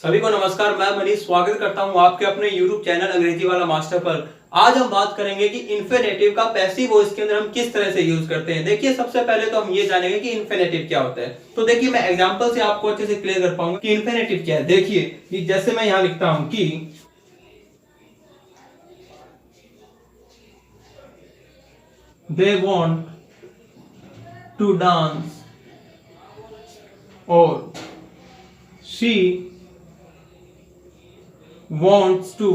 सभी को नमस्कार। मैं मनीष स्वागत करता हूं आपके अपने YouTube चैनल अंग्रेजी वाला मास्टर पर। आज हम बात करेंगे कि इन्फिनेटिव का पैसिव वॉइस के अंदर हम किस तरह से यूज करते हैं। देखिए, सबसे पहले तो हम ये जानेंगे कि इन्फिनेटिव क्या होता है। तो देखिए, मैं एग्जांपल से आपको अच्छे से क्लियर कर पाऊंगा कि इन्फिनेटिव क्या है। देखिए कि जैसे मैं यहां लिखता हूं कि दे वॉन्ट टू डांस और शी wants to।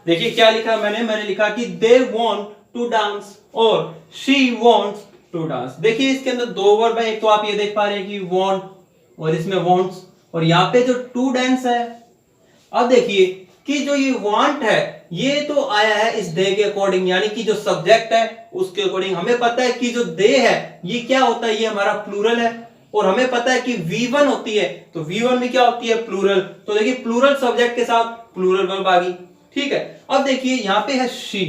देखिए क्या लिखा मैंने लिखा कि they want to dance और she wants to dance। देखिए इसके अंदर दो वर्ब है, एक तो आप ये देख पा रहे हैं कि want और इसमें wants, और यहाँ पे जो to dance है। अब देखिए कि जो ये want है ये तो आया है इस they के अकॉर्डिंग, यानी कि जो सब्जेक्ट है उसके अकॉर्डिंग। हमें पता है कि जो they है ये क्या होता है, ये हमारा प्लूरल है, और हमें पता है कि V1 होती है तो V1 में क्या होती है, प्लूरल। तो देखिए प्लूरल सब्जेक्ट के साथ प्लूरल वर्ब आ गई। ठीक है, अब देखिए यहाँ पे है शी।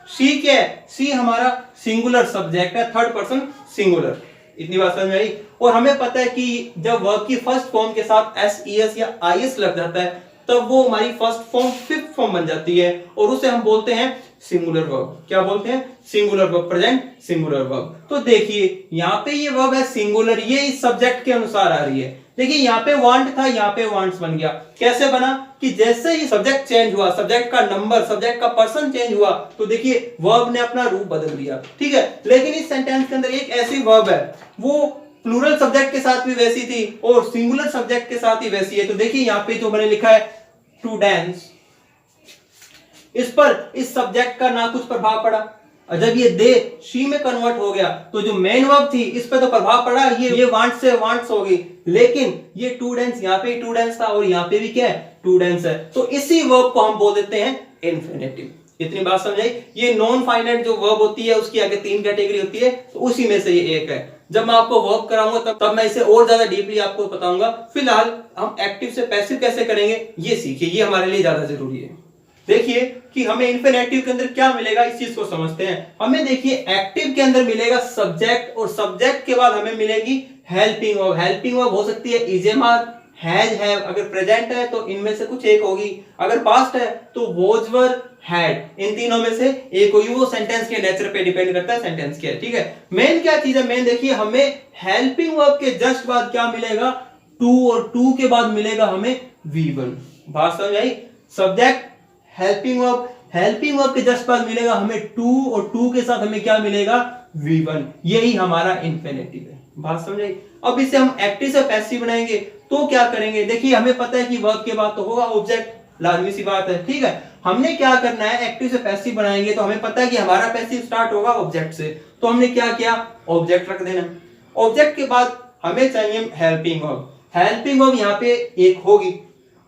शी क्या है, शी हमारा सिंगुलर सब्जेक्ट है, थर्ड पर्सन सिंगुलर। इतनी बात समझ में आई। और हमें पता है कि जब वर्ब की फर्स्ट फॉर्म के साथ एस ई एस या आई एस लग जाता है तब वो हमारी फर्स्ट फॉर्म फिफ्थ फॉर्म बन जाती है, और उसे हम बोलते हैं सिंगुलर वर्ब। क्या बोलते हैं, singular verb, present singular verb. तो देखिए यहाँ पे ये वर्ब है सिंगुलर, ये इस सब्जेक्ट के अनुसार आ रही है। देखिए यहाँ पे वांट था, यहाँ पे वांट्स बन गया। कैसे बना कि जैसे ही सब्जेक्ट चेंज हुआ, सब्जेक्ट का नंबर, सब्जेक्ट का पर्सन चेंज हुआ, तो देखिए वर्ब ने अपना रूप बदल दिया। ठीक है, लेकिन इस सेंटेंस के अंदर एक ऐसी वर्ब है वो प्लूरल सब्जेक्ट के साथ भी वैसी थी और सिंगुलर सब्जेक्ट के साथ ही वैसी है। तो देखिए यहाँ पे जो मैंने लिखा है टू डांस, इस पर इस सब्जेक्ट का ना कुछ प्रभाव पड़ा, और जब ये दे शी में कन्वर्ट हो गया तो जो मेन वर्ब थी इस पे तो प्रभाव पड़ा, ये वांट से वांट्स हो गई। लेकिन ये टू डांस, यहाँ पे टू डांस था और यहाँ पे भी क्या है, टू डांस है। तो इसी वर्ब को हम बोल देते हैं इन्फिनेटिव। इतनी बात समझ आई। ये नॉन फाइनाइट जो वर्ब होती है उसकी आगे तीन कैटेगरी होती है, तो उसी में से ये एक है। जब मैं आपको वर्ब कराऊंगा तब मैं इसे और ज्यादा डीपली आपको बताऊंगा। फिलहाल हम एक्टिव से पैसिव कैसे करेंगे ये सीखिए, ये हमारे लिए ज्यादा जरूरी है। देखिए कि हमें इन्फिनेटिव के अंदर क्या मिलेगा, इस चीज को समझते हैं। हमें देखिए एक्टिव के अंदर मिलेगा सब्जेक्ट, और सब्जेक्ट के बाद हमें मिलेगी हेल्पिंग वर्ब। हेल्पिंग वर्ब हो सकती है is am are, has have. अगर प्रेजेंट है तो इनमें से कुछ एक होगी, अगर पास्ट है तो वॉज वर हैड। इन तीनों में से एक होगी। वो सेंटेंस के नेचर पे डिपेंड करता है सेंटेंस क्या है। ठीक है, मेन क्या चीज है, मेन देखिए हमें हेल्पिंग वर्ब के जस्ट बाद क्या मिलेगा, टू, और टू के बाद मिलेगा हमें V1। बात समझ आई। Subject helping verb, helping verb के जस्ट बाद मिलेगा हमें टू, और टू के साथ हमें क्या मिलेगा, V1। यही हमारा इन्फिनेटिव है। बात समझ आई। अब इसे हम एक्टिव से पैसिव बनाएंगे तो क्या करेंगे, देखिए हमें पता है कि वर्ब के बाद तो होगा ऑब्जेक्ट, लाजमी सी बात है। ठीक है, हमने क्या करना है, एक्टिव से पैसिव बनाएंगे तो हमें पता है कि हमारा पैसिव स्टार्ट होगा ऑब्जेक्ट से। तो हमने क्या किया, ऑब्जेक्ट रख देना। ऑब्जेक्ट के बाद हमें चाहिए हेल्पिंग वर्ब। हेल्पिंग वर्ब यहाँ पे एक होगी,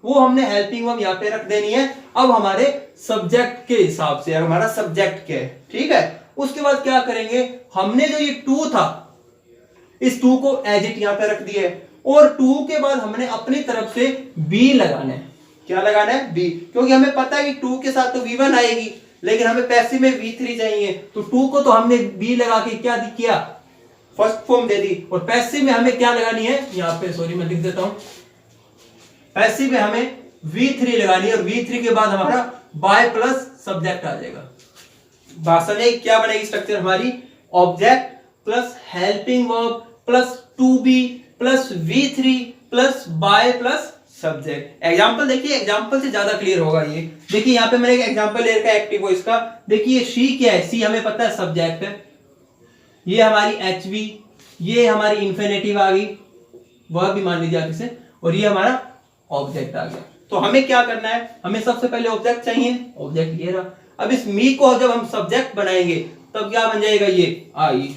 वो हमने हेल्पिंग वर्ब यहाँ पे रख देनी है। अब हमारे सब्जेक्ट के हिसाब से, हमारा सब्जेक्ट क्या है। ठीक है, उसके बाद क्या करेंगे, हमने जो ये टू था इस टू को एज इट यहाँ पे रख दिया है, और टू के बाद हमने अपनी तरफ से बी लगाना है। क्या लगाना है, बी, क्योंकि हमें पता है कि टू के साथ तो V1 आएगी, लेकिन हमें पैसिव में V3 चाहिए। तो टू को तो हमने बी लगा के क्या किया, फर्स्ट फॉर्म दे दी। और पैसिव में हमें क्या लगानी है, यहाँ पे सॉरी मैं लिख देता हूं, पैसिव में हमें V3 लगानी है, और V3 के बाद हमारा बाय प्लस सब्जेक्ट आ जाएगा। बात समझ क्या बनेगी स्ट्रक्चर हमारी, object plus helping verb plus to be plus V3 plus by plus subject. Example देखिए, एग्जांपल से ज्यादा क्लियर होगा ये। देखिए यहाँ पे मैंने एक एग्जांपल ले रखा है एक्टिव वॉइस का। देखिए शी क्या है, सी हमें पता है सब्जेक्ट है, ये हमारी HV, ये हमारी इन्फिनेटिव आ गई, वर्ब भी मान लीजिए आप इसे, और ये हमारा ऑब्जेक्ट आ गया। तो हमें क्या करना है, हमें सबसे पहले ऑब्जेक्ट चाहिए, ऑब्जेक्ट ये रहा। अब इस मी को जब हम सब्जेक्ट बनाएंगे तब क्या बन जाएगा, ये आई।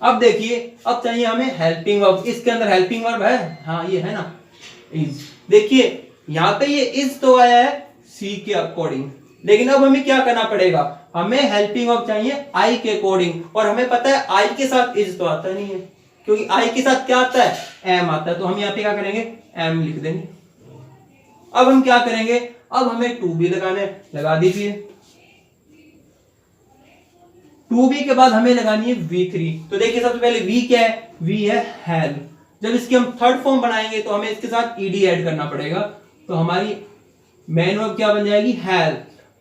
अब देखिए, अब चाहिए हमें हेल्पिंग वर्ब। इसके अंदर हेल्पिंग वर्ब है, हाँ ये है ना, इज। देखिए यहाँ पे ये इज तो आया है सी के अकॉर्डिंग, लेकिन अब हमें क्या करना पड़ेगा, हमें हेल्पिंग वर्ब चाहिए आई के अकॉर्डिंग, और हमें पता है आई के साथ इज तो आता नहीं है, क्योंकि आई के साथ क्या आता है, एम आता है। तो हम यहाँ पे क्या करेंगे, एम लिख देंगे। अब हम क्या करेंगे, अब हमें टू भी लगाना है, लगा दीजिए। टू बी के बाद हमें लगानी है V3। तो देखिए सबसे पहले V क्या है, V है हैव। जब इसकी हम थर्ड फॉर्म बनाएंगे तो हमें इसके साथ ed ऐड करना पड़ेगा, तो हमारी मेन वर्ब क्या बन जाएगी, हैव।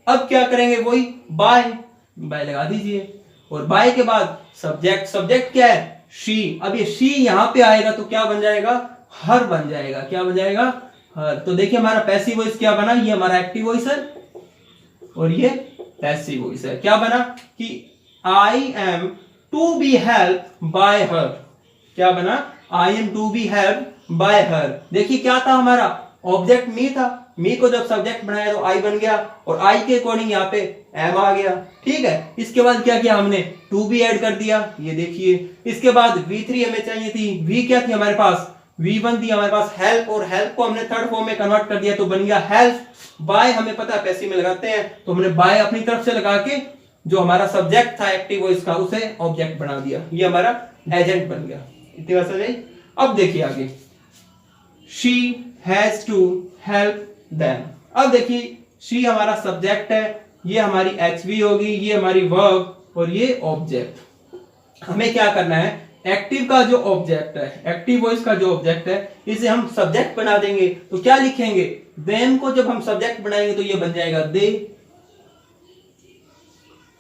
अब क्या करेंगे, वही बाय, बाय लगा दीजिए, और बाय के बाद सब्जेक्ट, सब्जेक्ट क्या है, शी। अब ये शी यहां पे आएगा तो क्या बन जाएगा, हर बन जाएगा। क्या बन जाएगा, हर। तो देखिए हमारा पैसिव वॉइस क्या बना, ये हमारा एक्टिव वॉइस है और ये पैसिव वॉइस है। क्या बना कि I am to be help by her. क्या बना, I am to be help by her. देखिए क्या था हमारा, ऑब्जेक्ट मी था, मी को जब सब्जेक्ट बनाया तो आई बन गया, और आई के अकॉर्डिंग यहाँ पे एम आ गया। ठीक है, इसके बाद क्या किया हमने, टू बी ऐड कर दिया, ये देखिए। इसके बाद V3 हमें चाहिए थी, V क्या थी हमारे पास, V1 थी हमारे पास हेल्प, और हेल्प को हमने थर्ड फॉर्म में कन्वर्ट कर दिया तो बन गया हेल्प। बाय हमें पता है पैसिव में लगाते हैं, तो हमने बाय अपनी तरफ से लगा के जो हमारा सब्जेक्ट था एक्टिव वॉइस का उसे ऑब्जेक्ट बना दिया, ये हमारा एजेंट बन गया। इतनी बात समझ आई। अब देखिए आगे, she has to help them. अब देखिए शी हमारा सब्जेक्ट है, ये हमारी HV होगी, ये हमारी वर्ब और ये ऑब्जेक्ट। हमें क्या करना है, एक्टिव का जो ऑब्जेक्ट है, एक्टिव वॉइस का जो ऑब्जेक्ट है, इसे हम सब्जेक्ट बना देंगे। तो क्या लिखेंगे, देम को जब हम सब्जेक्ट बनाएंगे तो ये बन जाएगा दे।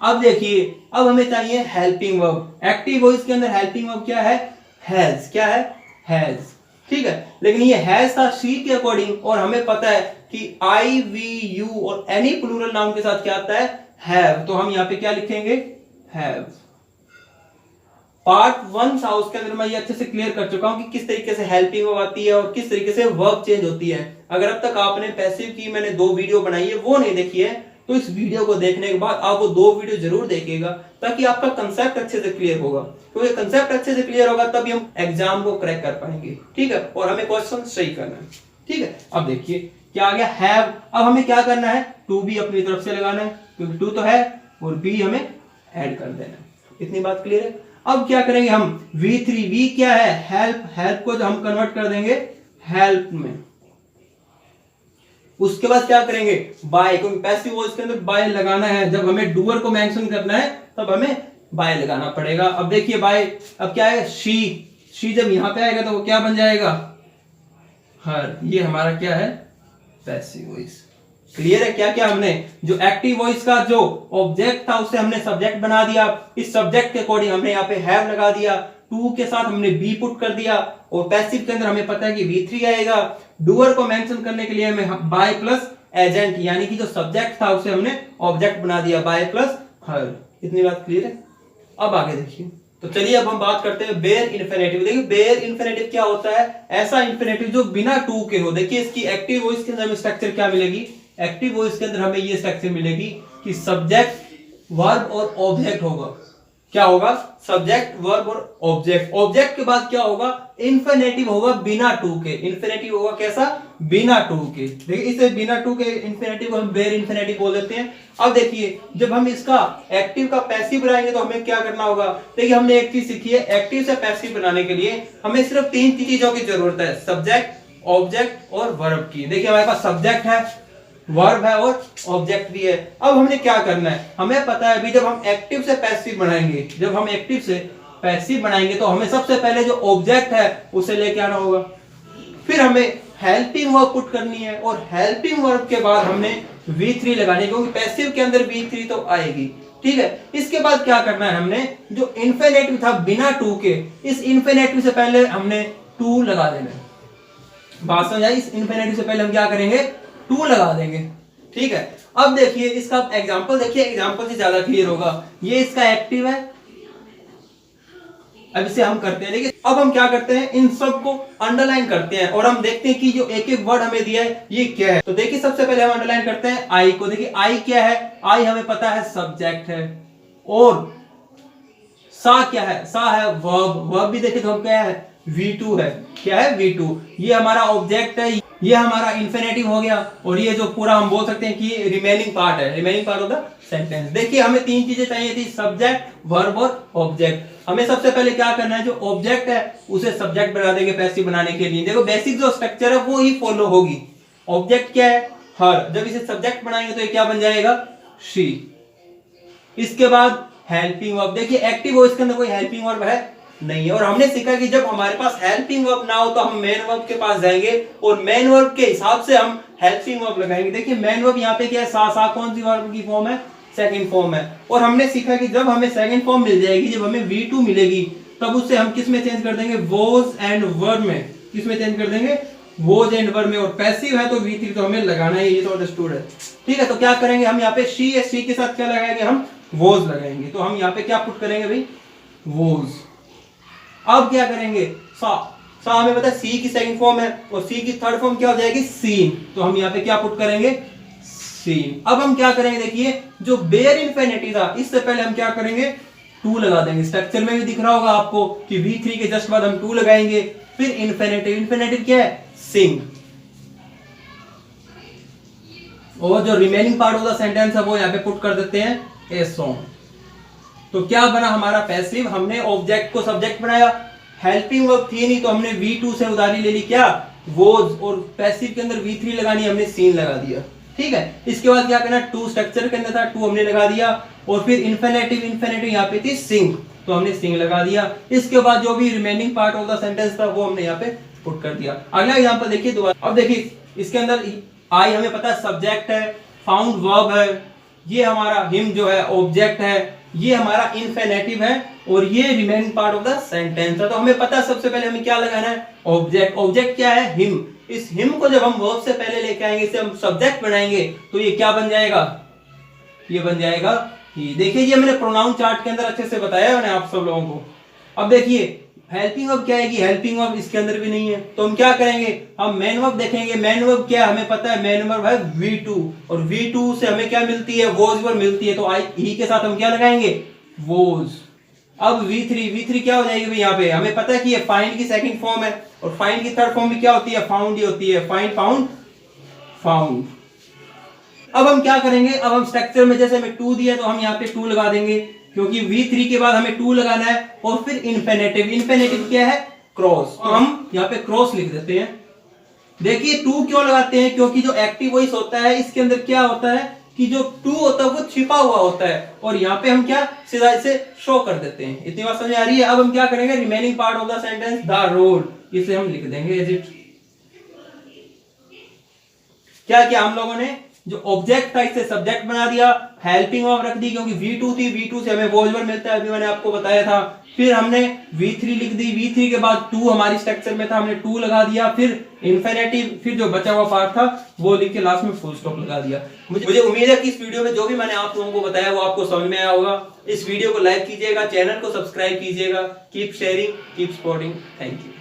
अब देखिए, अब हमें चाहिए हेल्पिंग वर्ब। एक्टिव वॉइस के अंदर हेल्पिंग वर्ब क्या है, हैज। क्या है, हैज। ठीक है, लेकिन ये हैज था शी के अकॉर्डिंग, और हमें पता है कि आई, वी, यू और एनी प्लूरल नाउन के साथ क्या आता है, हैव। तो हम यहाँ पे क्या लिखेंगे, हैव। पार्ट 1 था, उसके अंदर मैं ये अच्छे से क्लियर कर चुका हूं कि किस तरीके से हेल्पिंग वर्ब आती है और किस तरीके से वर्ब चेंज होती है। अगर अब तक आपने पैसिव की मैंने 2 वीडियो बनाई है वो नहीं देखी है, तो इस वीडियो को देखने के बाद आप वो 2 वीडियो जरूर देखिएगा, ताकि आपका कंसेप्ट अच्छे से क्लियर होगा। क्योंकि कंसेप्ट अच्छे से क्लियर होगा तभी हम एग्जाम को क्रैक कर पाएंगे। ठीक है, और हमें क्वेश्चन सही करना है। ठीक है, अब देखिए क्या आ गया, हैव। अब हमें क्या करना है, टू बी अपनी तरफ से लगाना है, क्योंकि टू तो है, और बी हमें ऐड कर देना है। इतनी बात क्लियर है। अब क्या करेंगे हम, V3, V क्या है, हेल्प। हेल्प को जो हम कन्वर्ट कर देंगे हेल्प में। उसके बाद क्या करेंगे, बाय, क्योंकि पैसिव वॉइस के अंदर बाय लगाना है। जब हमें डूअर को मेंशन करना है तब हमें बाय लगाना पड़ेगा। अब देखिए बाय, अब क्या है, शी जब यहां पे आएगा तो वो क्या बन जाएगा, हर। ये हमारा क्या है, पैसिव वॉइस। क्लियर है। क्या क्या हमने, जो एक्टिव वॉइस का जो ऑब्जेक्ट था उसे हमने सब्जेक्ट बना दिया, इस सब्जेक्ट के अकॉर्डिंग हमने यहाँ पे हैव लगा दिया, टू के साथ हमने बी पुट कर दिया, और पैसिव के अंदर हमें पता है कि V3 आएगा। डूअर को मेंशन करने के लिए हमें बाय प्लस एजेंट, यानी कि जो सब्जेक्ट था उसे हमने ऑब्जेक्ट बना दिया, बाय प्लस हर। इतनी बात क्लियर है। अब आगे देखिए, तो चलिए अब हम बात करते हैं बेयर इन्फिनेटिव। देखिए बेयर इन्फिनेटिव क्या होता है, ऐसा इन्फिनेटिव जो बिना टू के हो। देखिए इसकी एक्टिव वॉइस के अंदर हमें स्ट्रक्चर क्या मिलेगी, एक्टिव वॉइस के अंदर हमें ये स्ट्रक्चर मिलेगी कि सब्जेक्ट, वर्ब और ऑब्जेक्ट होगा। क्या होगा, सब्जेक्ट, वर्ब और ऑब्जेक्ट। ऑब्जेक्ट के बाद क्या होगा, इन्फिनेटिव होगा बिना टू के। इन्फिनेटिव होगा कैसा, बिना टू के। देखिए इसे बिना टू के इन्फिनेटिव को हम बेयर इन्फिनेटिव बोल देते हैं। अब देखिए जब हम इसका एक्टिव का पैसिव बनाएंगे तो हमें क्या करना होगा। देखिए हमने एक चीज सीखी है, एक्टिव से पैसिव बनाने के लिए हमें सिर्फ 3 चीजों की जरूरत है, सब्जेक्ट, ऑब्जेक्ट और वर्ब की। देखिए हमारे पास सब्जेक्ट है, वर्ब है और ऑब्जेक्ट भी है। अब हमने क्या करना है, हमें पता है अभी जब हम एक्टिव से पैसिव बनाएंगे, जब हम एक्टिव से पैसिव बनाएंगे तो हमें सबसे पहले जो ऑब्जेक्ट है उसे लेके आना होगा, फिर हमें हेल्पिंग वर्ब पुट करनी है, और हेल्पिंग वर्ब के बाद हमने V3 लगानी है, क्योंकि पैसिव के अंदर V3 तो आएगी। ठीक है, इसके बाद क्या करना है, हमने जो इन्फिनेटिव था बिना टू के, इस इन्फिनेटिव से पहले हमने टू लगा देना है। बात समझ आई, इस इन्फिनेटिव से पहले हम क्या करेंगे, टू लगा देंगे। ठीक है, अब देखिए इसका एग्जांपल देखिए, एग्जांपल से ज्यादा क्लियर होगा। ये इसका एक्टिव है, अब इसे हम करते हैं। देखिए अब हम क्या करते हैं, इन सब को अंडरलाइन करते हैं और हम देखते हैं कि जो एक एक वर्ड हमें दिया है ये क्या है। तो देखिए सबसे पहले हम अंडरलाइन करते हैं आई को। देखिए आई क्या है, आई हमें पता है सब्जेक्ट है, और सा क्या है, सा है वर्ब। वर्ब भी देखिए तो हम क्या है, V2 है। क्या है, V2। ये हमारा ऑब्जेक्ट है, ये हमारा इन्फिनेटिव हो गया, और ये जो पूरा हम बोल सकते हैं कि रिमेनिंग पार्ट है, remaining part of the sentence. देखिए हमें 3 चीजें चाहिए थी, सब्जेक्ट, वर्ब और ऑब्जेक्ट। हमें सबसे पहले क्या करना है, जो ऑब्जेक्ट है उसे सब्जेक्ट बना देंगे पैसिव बनाने के लिए। देखो बेसिक जो स्ट्रक्चर है वो ही फॉलो होगी। ऑब्जेक्ट क्या है, हर। जब इसे सब्जेक्ट बनाएंगे तो ये क्या बन जाएगा, शी। इसके बाद हेल्पिंग वर्ब। देखिए एक्टिव वॉइस के अंदर कोई हेल्पिंग वर्ब है नहीं है, और हमने सीखा कि जब हमारे पास हेल्पिंग वर्ब ना हो तो हम मेन वर्ब के पास जाएंगे और मेन वर्ब के हिसाब से हम हेल्पिंग वर्ब लगाएंगे। देखिए मेन वर्ब यहाँ पे क्या है, सा कौन सी वर्ब की फॉर्म है, सेकंड फॉर्म है। और हमने सीखा कि जब हमें सेकंड फॉर्म मिल जाएगी, जब हमें V2 मिलेगी, तब उससे हम किस में चेंज कर देंगे, वॉज एंड वर में। किस में चेंज कर देंगे, वॉज एंड वर में। और पैसिव है तो V3 तो हमें लगाना है, ये तो अंडरस्टूड है। ठीक है, तो क्या करेंगे हम यहाँ पे शी है, शी के साथ क्या लगाएंगे, हम वॉज लगाएंगे। तो हम यहाँ पे क्या पुट करेंगे भाई, वॉज। अब क्या करेंगे, सा हमें पता है सी की सेकंड फॉर्म है, और सी की थर्ड फॉर्म क्या हो जाएगी, सीन। तो हम यहाँ पे क्या पुट करेंगे, सीन। अब हम क्या करेंगे, देखिए जो बेयर इन्फिनिटी था, इससे पहले हम क्या करेंगे, टू लगा देंगे। स्ट्रक्चर में भी दिख रहा होगा आपको कि V3 के जस्ट बाद हम टू लगाएंगे। फिर इन्फिनिटिव, इन्फिनिटिव क्या है, सिंग। और जो remaining part of the sentence है वो यहाँ पे पुट कर देते हैं, ए सॉन्ग। तो क्या बना हमारा पैसिव, हमने ऑब्जेक्ट को सब्जेक्ट बनाया, हेल्पिंग वर्ब थी नहीं तो हमने V2 से उधारी ले ली क्या, वॉज, और पैसिव के अंदर V3 लगानी, हमने सीन लगा दिया। ठीक है, इसके बाद क्या करना, टू स्ट्रक्चर के अंदर था, टू हमने लगा दिया, और फिर इन्फिनिटिव, इन्फिनिटिव यहाँ पे थी सिंग, तो हमने सिंग लगा दिया। इसके बाद जो भी remaining part of the sentence था वो हमने यहाँ पे पुट कर दिया। अगला एग्जांपल देखिए दोबारा। अब देखिए इसके अंदर आई हमें पता है सब्जेक्ट है, फाउंड वर्ब है, ये हमारा हिम जो है ऑब्जेक्ट है, ये हमारा इन्फिनिटिव है, और ये remaining part of the sentence है। तो हमें पता है सबसे पहले हमें क्या लगाना है, ऑब्जेक्ट। ऑब्जेक्ट क्या है, हिम। इस हिम को जब हम वर्ब से पहले लेके आएंगे, इसे हम सब्जेक्ट बनाएंगे, तो ये क्या बन जाएगा, ये बन जाएगा ही। देखिए ये मैंने प्रोनाउन चार्ट के अंदर अच्छे से बताया मैंने आप सब लोगों को। अब देखिए हेल्पिंग वर्ब क्या आएगी, हेल्पिंग वर्ब इसके अंदर भी नहीं है, तो हम क्या करेंगे, हम मेन वर्ब देखेंगे। मेन वर्ब क्या हमें पता है, मेन वर्ब है V2, और V2 से हमें क्या मिलती है, वॉज वर्ब मिलती है, तो आई ही के साथ हम क्या लगाएंगे, वॉज। अब V3 क्या हो जाएगी भाई, यहाँ पे हमें पता है कि ये फाइंड की सेकंड फॉर्म है, और फाइंड की थर्ड फॉर्म भी क्या होती है, फाउंड ही होती है, फाइंड, फाउंड, फाउंड। अब हम क्या करेंगे, अब हम स्ट्रक्चर में जैसे हमें टू दिया तो हम यहाँ पे टू लगा देंगे, क्योंकि V3 के बाद हमें टू लगाना है। और फिर इन्फिनिटिव, इन्फिनिटिव क्या है, क्रॉस, तो हम यहाँ पे क्रॉस लिख देते हैं। देखिए टू क्यों लगाते हैं, क्योंकि जो एक्टिव वॉइस होता है इसके अंदर क्या होता है कि जो टू होता है वो छिपा हुआ होता है, और यहाँ पे हम क्या सीधा इसे शो कर देते हैं। इतनी बात समझ आ रही है। अब हम क्या करेंगे, remaining part of the sentence the role, इसे हम लिख देंगे एज इट। क्या किया हम लोगों ने, जो ऑब्जेक्ट था इसे सब्जेक्ट बना दिया, हेल्पिंग वर्ब रख दी क्योंकि V2 थी, V2 से हमें वॉज वर्ब मिलता है, अभी मैंने आपको बताया था। फिर हमने V3 लिख दी, V3 के बाद टू हमारी स्ट्रक्चर में था, हमने टू लगा दिया, फिर इन्फिनिटिव, फिर जो बचा हुआ पार्ट था वो लिख के लास्ट में फुल स्टॉप लगा दिया। मुझे उम्मीद है कि इस वीडियो में जो भी मैंने आप लोगों को बताया वो आपको समझ में आया होगा। इस वीडियो को लाइक कीजिएगा, चैनल को सब्सक्राइब कीजिएगा। Keep sharing, keep supporting. Thank you.